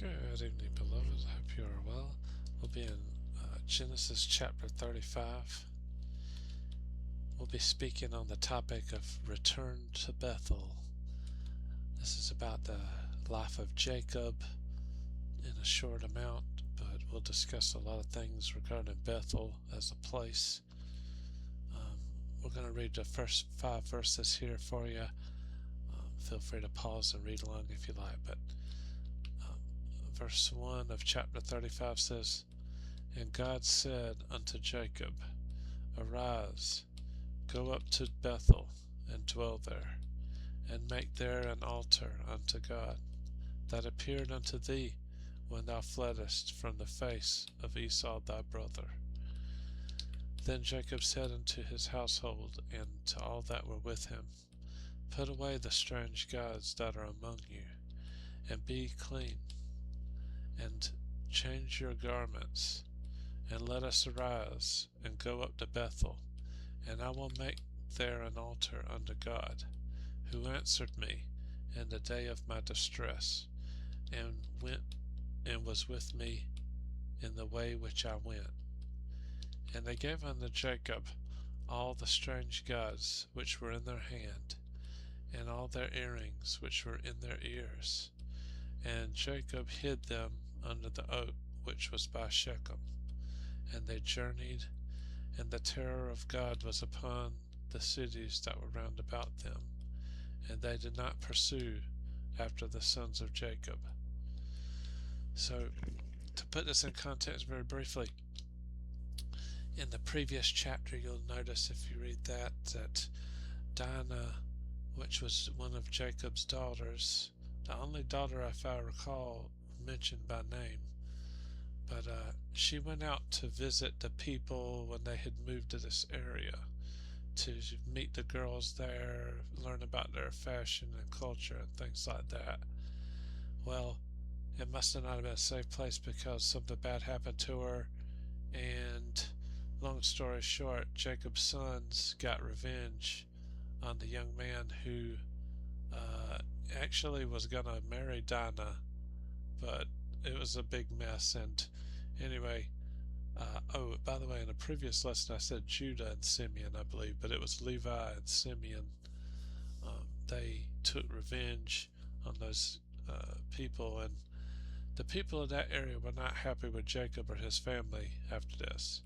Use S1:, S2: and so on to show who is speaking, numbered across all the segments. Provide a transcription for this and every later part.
S1: Good evening, beloved. I hope you are well. We'll be in Genesis chapter 35. We'll be speaking on the topic of return to Bethel. This is about the life of Jacob in a short amount, but we'll discuss a lot of things regarding Bethel as a place. We're going to read the first 5 verses here for you. Feel free to pause and read along if you like, but verse 1 of chapter 35 says, "And God said unto Jacob, Arise, go up to Bethel, and dwell there, and make there an altar unto God, that appeared unto thee when thou fleddest from the face of Esau thy brother. Then Jacob said unto his household, and to all that were with him, Put away the strange gods that are among you, and be clean, and change your garments, and let us arise, and go up to Bethel, and I will make there an altar unto God, who answered me in the day of my distress, and was with me in the way which I went. And they gave unto Jacob all the strange gods which were in their hand, and all their earrings which were in their ears. And Jacob hid them under the oak which was by Shechem. And they journeyed, and the terror of God was upon the cities that were round about them, and they did not pursue after the sons of Jacob." So, to put this in context very briefly, in the previous chapter you'll notice, if you read that Dinah, which was one of Jacob's daughters, the only daughter, if I recall, mentioned by name, but she went out to visit the people when they had moved to this area, to meet the girls there, learn about their fashion and culture and things like that. Well, it must have not been a safe place, because something bad happened to her, and long story short, Jacob's sons got revenge on the young man who actually was going to marry Dinah, but it was a big mess. And anyway, by the way, in a previous lesson I said Judah and Simeon, I believe, but it was Levi and Simeon. They took revenge on those people, and the people in that area were not happy with Jacob or his family after this.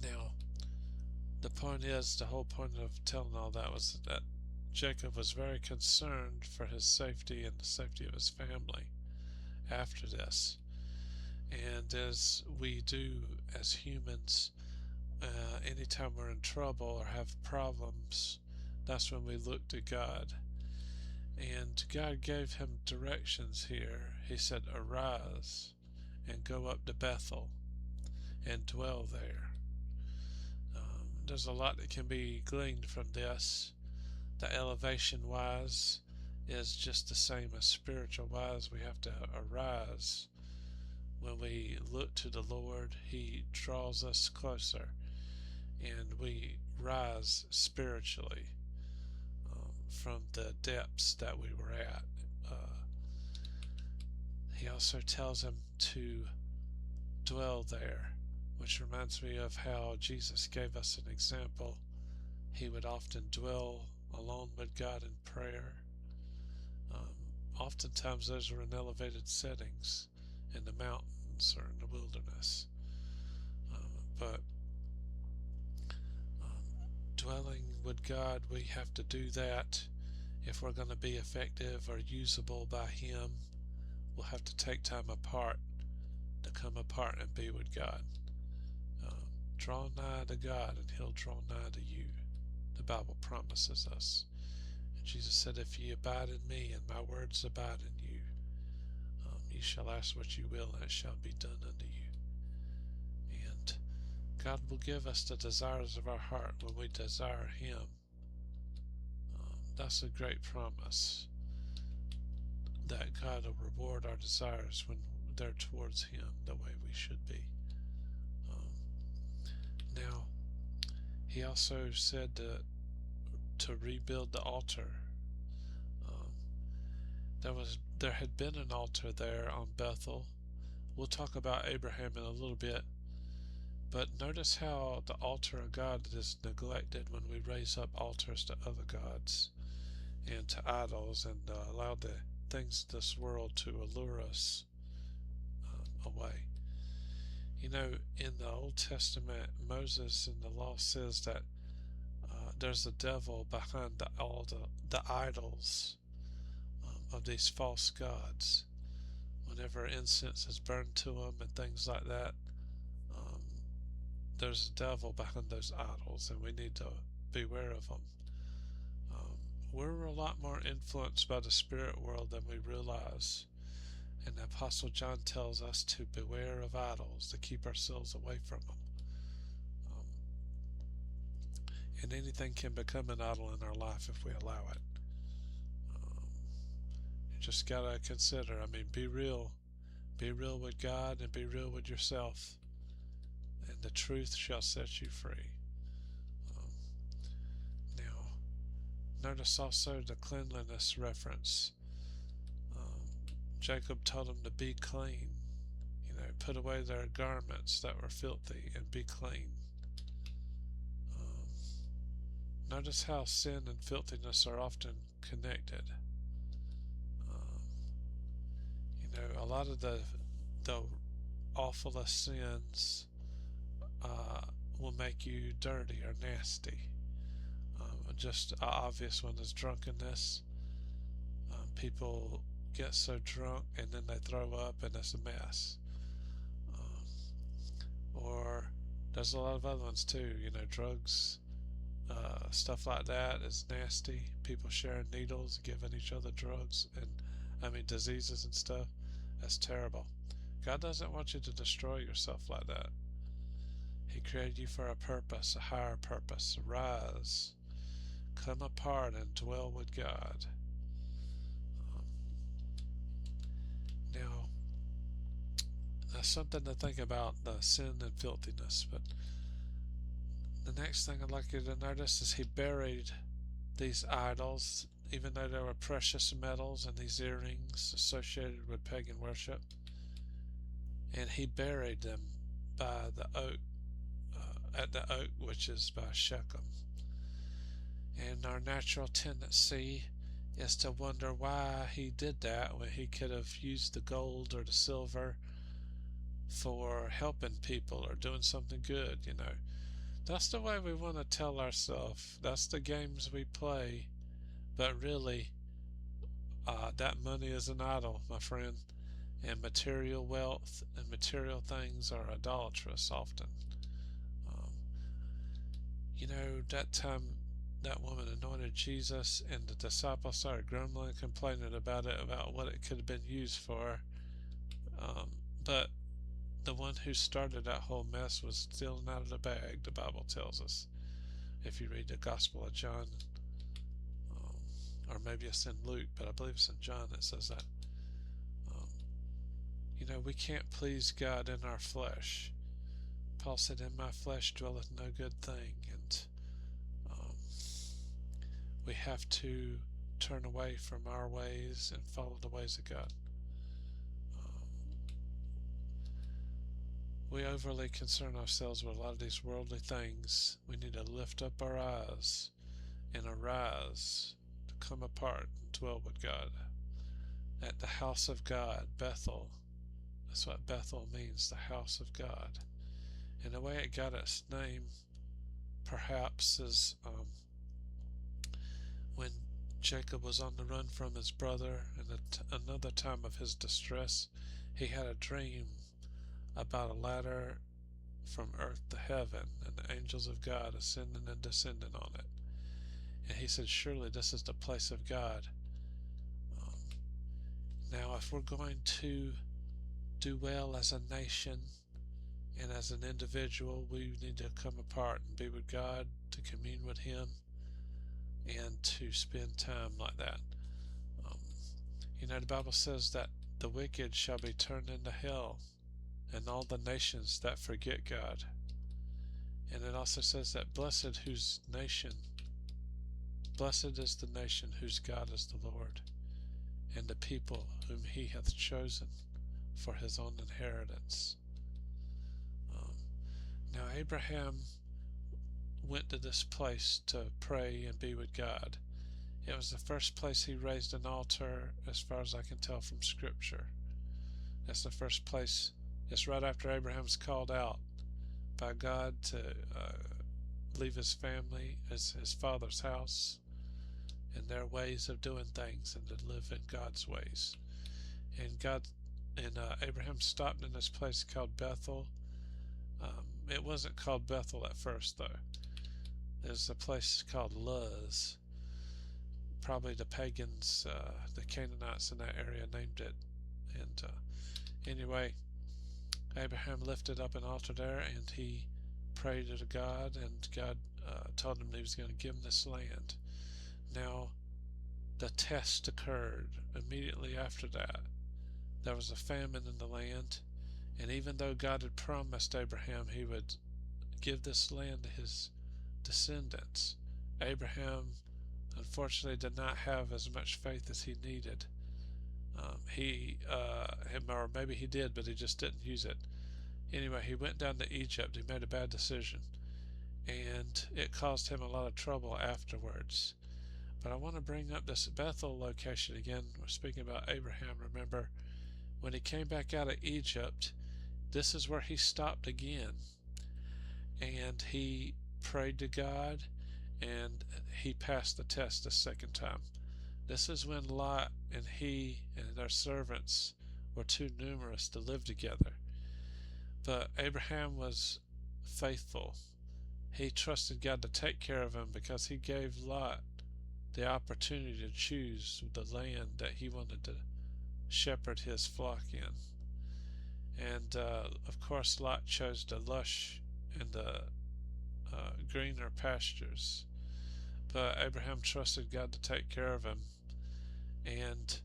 S1: Now, the whole point of telling all that was that Jacob was very concerned for his safety and the safety of his family after this. And as we do as humans, anytime we're in trouble or have problems, that's when we look to God. And God gave him directions here. He said, "Arise and go up to Bethel and dwell there." There's a lot that can be gleaned from this. The elevation wise is just the same as spiritual wise. We have to arise. When we look to the Lord, He draws us closer, and we rise spiritually from the depths that we were at. He also tells him to dwell there, which reminds me of how Jesus gave us an example. He would often dwell alone with God in prayer. Oftentimes those were in elevated settings, in the mountains or in the wilderness. But dwelling with God, we have to do that. If we're going to be effective or usable by Him, we'll have to take time apart to come apart and be with God. Draw nigh to God, and He'll draw nigh to you. The Bible promises us. And Jesus said, "If ye abide in me, and my words abide in you, ye shall ask what you will, and it shall be done unto you." And God will give us the desires of our heart when we desire Him. That's a great promise, that God will reward our desires when they're towards Him the way we should be. Now, He also said to rebuild the altar. there had been an altar there on Bethel. We'll talk about Abraham in a little bit, but notice how the altar of God is neglected when we raise up altars to other gods and to idols and allow the things of this world to allure us away. You know, in the Old Testament, Moses in the law says that there's a devil behind all the idols of these false gods. Whenever incense is burned to them and things like that, um, there's a devil behind those idols, and we need to beware of them. Um, we're a lot more influenced by the spirit world than we realize, and the Apostle John tells us to beware of idols, to keep ourselves away from them. And anything can become an idol in our life if we allow it. You just gotta consider, be real. Be real with God and be real with yourself, and the truth shall set you free. Now, notice also the cleanliness reference. Jacob told them to be clean. Put away their garments that were filthy and be clean. Notice how sin and filthiness are often connected. A lot of the awfulest sins will make you dirty or nasty. Just an obvious one is drunkenness. People get so drunk and then they throw up and it's a mess. Or there's a lot of other ones too. Drugs, stuff like that is nasty. People sharing needles, giving each other drugs, and diseases and stuff. That's terrible. God doesn't want you to destroy yourself like that. He created you for a purpose, a higher purpose. Arise, come apart, and dwell with God. Now, that's something to think about, the sin and filthiness. But the next thing I'd like you to notice is he buried these idols, even though they were precious metals and these earrings associated with pagan worship. And he buried them by the oak, at the oak, which is by Shechem. And our natural tendency is to wonder why he did that when he could have used the gold or the silver for helping people or doing something good. That's the way we want to tell ourselves. That's the games we play. But really, that money is an idol, my friend. And material wealth and material things are idolatrous often. That time that woman anointed Jesus and the disciples started grumbling and complaining about what it could have been used for. But the one who started that whole mess was stealing out of the bag, the Bible tells us. If you read the Gospel of John, or maybe it's in Luke, but I believe it's in John that says that. We can't please God in our flesh. Paul said, in my flesh dwelleth no good thing. And we have to turn away from our ways and follow the ways of God. We overly concern ourselves with a lot of these worldly things. We need to lift up our eyes and arise to come apart and dwell with God. At the house of God, Bethel. That's what Bethel means, the house of God. And the way it got its name, perhaps, is when Jacob was on the run from his brother, and at another time of his distress, he had a dream about a ladder from earth to heaven, and the angels of God ascending and descending on it. And he said, surely this is the place of God. Now, if we're going to do well as a nation and as an individual, we need to come apart and be with God, to commune with Him, and to spend time like that. The Bible says that the wicked shall be turned into hell, and all the nations that forget God. And it also says that blessed is the nation whose God is the Lord. and the people whom he hath chosen for his own inheritance. Um, Now Abraham went to this place to pray and be with God. It was the first place he raised an altar, as far as I can tell from Scripture. That's the first place. It's right after Abraham's called out by God to leave his family, his father's house, and their ways of doing things, and to live in God's ways. And Abraham stopped in this place called Bethel. It wasn't called Bethel at first, though. There's a place called Luz. Probably the pagans, the Canaanites in that area named it. And anyway, Abraham lifted up an altar there, and he prayed to God, and God told him that he was going to give him this land. Now, the test occurred immediately after that. There was a famine in the land, and even though God had promised Abraham he would give this land to his descendants, Abraham unfortunately did not have as much faith as he needed. Or maybe he did, but he just didn't use it. Anyway, he went down to Egypt. He made a bad decision, and it caused him a lot of trouble afterwards. But I want to bring up this Bethel location again. We're speaking about Abraham. Remember, when he came back out of Egypt, this is where he stopped again, and he prayed to God, and he passed the test a second time. This is when Lot and he and their servants were too numerous to live together. But Abraham was faithful. He trusted God to take care of him, because he gave Lot the opportunity to choose the land that he wanted to shepherd his flock in. And of course, Lot chose the lush and the greener pastures. But Abraham trusted God to take care of him, and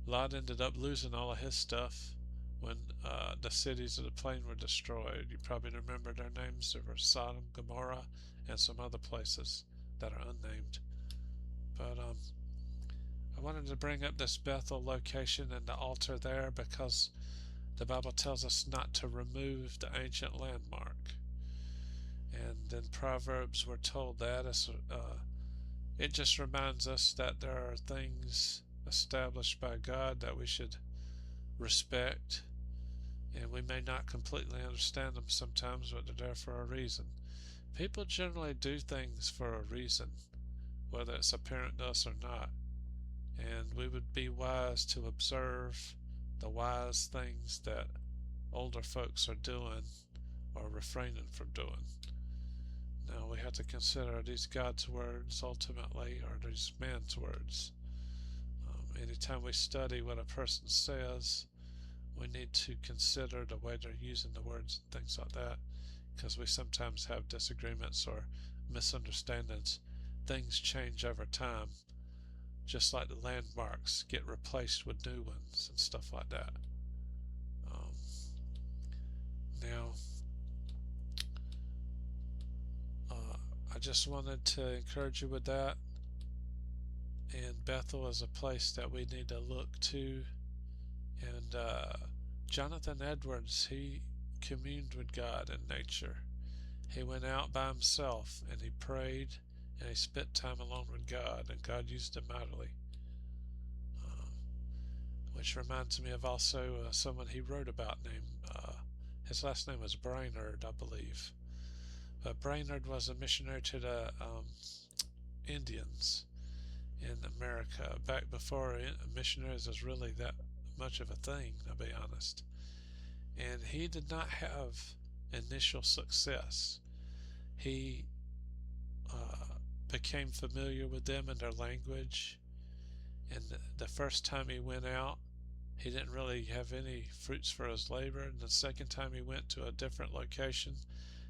S1: Lot ended up losing all of his stuff when the cities of the plain were destroyed. You probably remember their names. There were Sodom, Gomorrah, and some other places that are unnamed. But I wanted to bring up this Bethel location and the altar there, because the Bible tells us not to remove the ancient landmark. And in Proverbs we're told that it just reminds us that there are things established by God that we should respect, and we may not completely understand them sometimes, but they're there for a reason. People generally do things for a reason, whether it's apparent to us or not, and we would be wise to observe the wise things that older folks are doing or refraining from doing. Now we have to consider, are these God's words ultimately, or are these man's words? Anytime we study what a person says, we need to consider the way they're using the words and things like that, because we sometimes have disagreements or misunderstandings. Things change over time, just like the landmarks get replaced with new ones and stuff like that. Now, I just wanted to encourage you with that. And Bethel is a place that we need to look to. And Jonathan Edwards, he communed with God in nature. He went out by himself and he prayed and he spent time alone with God, and God used him mightily. Which reminds me of also someone he wrote about named, his last name was Brainerd, I believe. But Brainerd was a missionary to the Indians in America back before missionaries was really that much of a thing, I'll be honest. And he did not have initial success. He became familiar with them and their language, and the first time he went out, he didn't really have any fruits for his labor. And the second time he went to a different location,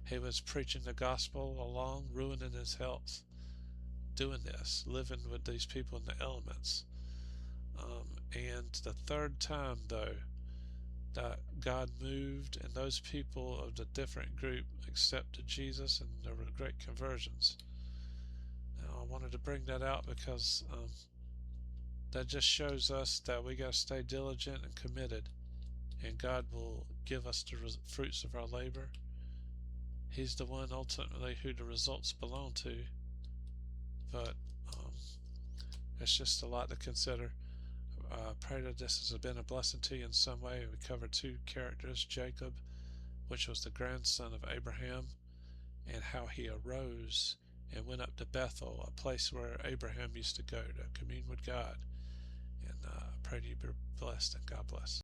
S1: he was preaching the gospel along, ruining his health, doing this, living with these people in the elements. And the third time, though, that God moved and those people of the different group accepted Jesus, and there were great conversions. Now, I wanted to bring that out because that just shows us that we got to stay diligent and committed, and God will give us the fruits of our labor. He's the one ultimately who the results belong to, but um, it's just a lot to consider. I pray that this has been a blessing to you in some way. We covered two characters: Jacob, which was the grandson of Abraham, and how he arose and went up to Bethel, a place where Abraham used to go to commune with God. And I pray you be blessed, and God bless.